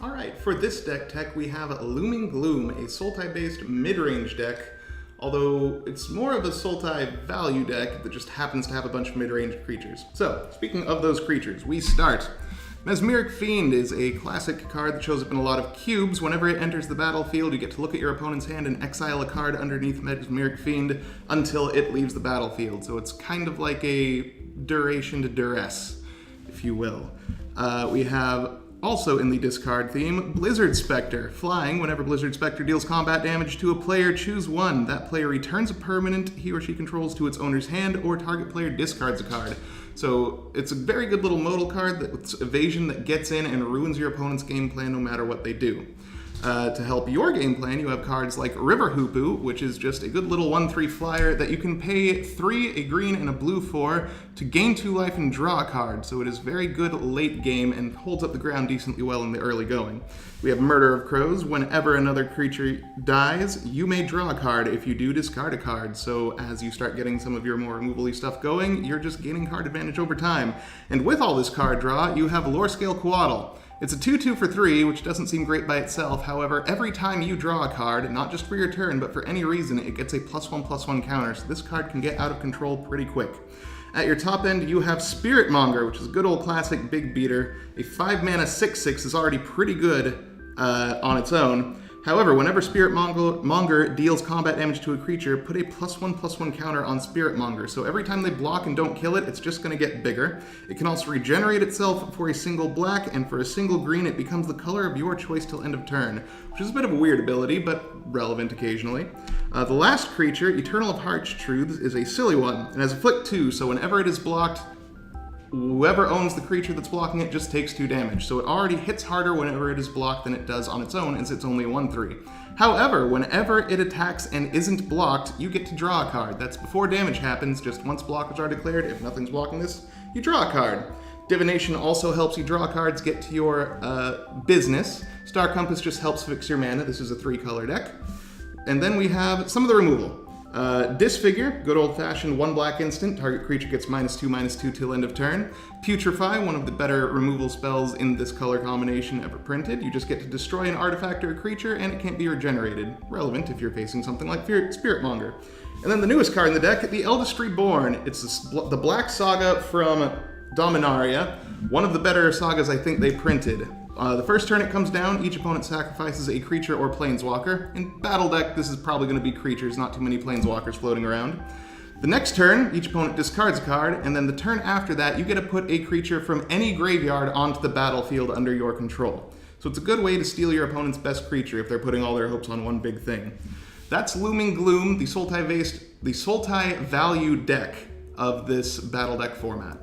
Alright, for this deck tech we have Looming Gloom, a Sultai-based mid-range deck, although it's more of a Sultai value deck that just happens to have a bunch of mid-range creatures. So, speaking of those creatures, we start. Mesmeric Fiend is a classic card that shows up in a lot of cubes. Whenever it enters the battlefield, you get to look at your opponent's hand and exile a card underneath Mesmeric Fiend until it leaves the battlefield. So it's kind of like a duration to duress, if you will. We have also in the discard theme, Blizzard Spectre. Flying, whenever Blizzard Spectre deals combat damage to a player, choose one. That player returns a permanent he or she controls to its owner's hand, or target player discards a card. So it's a very good little modal card with evasion that gets in and ruins your opponent's game plan no matter what they do. To help your game plan, you have cards like River Hoopoe, which is just a good little 1/3 flyer that you can pay 3, a green, and a blue for to gain 2 life and draw a card. So it is very good late game and holds up the ground decently well in the early going. We have Murder of Crows. Whenever another creature dies, you may draw a card. If you do, discard a card. So as you start getting some of your more removal-y stuff going, you're just gaining card advantage over time. And with all this card draw, you have Lore Scale Coatl. It's a 2/2 for 3, which doesn't seem great by itself. However, every time you draw a card, not just for your turn, but for any reason, it gets a +1/+1 counter, so this card can get out of control pretty quick. At your top end, you have Spirit Monger, which is a good old classic big beater. A 5-mana 6/6 is already pretty good on its own. However, whenever Spirit Monger deals combat damage to a creature, put a +1/+1 counter on Spirit Monger. So every time they block and don't kill it, it's just going to get bigger. It can also regenerate itself for a single black, and for a single green, it becomes the color of your choice till end of turn, which is a bit of a weird ability, but relevant occasionally. The last creature, Eternal of Heart's Truths, is a silly one. It has a flick 2, so whenever it is blocked, whoever owns the creature that's blocking it just takes 2 damage, so it already hits harder whenever it is blocked than it does on its own, as it's only a 1/3. However, whenever it attacks and isn't blocked, you get to draw a card. That's before damage happens, just once blockers are declared. If nothing's blocking this, you draw a card. Divination also helps you draw cards, get to your business. Star Compass just helps fix your mana. This is a 3-color deck. And then we have some of the removal. Disfigure, good old-fashioned 1 black instant. Target creature gets -2/-2 till end of turn. Putrefy, one of the better removal spells in this color combination ever printed. You just get to destroy an artifact or a creature, and it can't be regenerated. Relevant if you're facing something like Spirit Monger. And then the newest card in the deck, the Eldest Reborn. It's the Black Saga from Dominaria. One of the better sagas I think they printed. The first turn it comes down, each opponent sacrifices a creature or planeswalker. In Battle Deck, this is probably going to be creatures, not too many planeswalkers floating around. The next turn, each opponent discards a card, and then the turn after that, you get to put a creature from any graveyard onto the battlefield under your control. So it's a good way to steal your opponent's best creature if they're putting all their hopes on one big thing. That's Looming Gloom, the Sultai value deck of this Battle Deck format.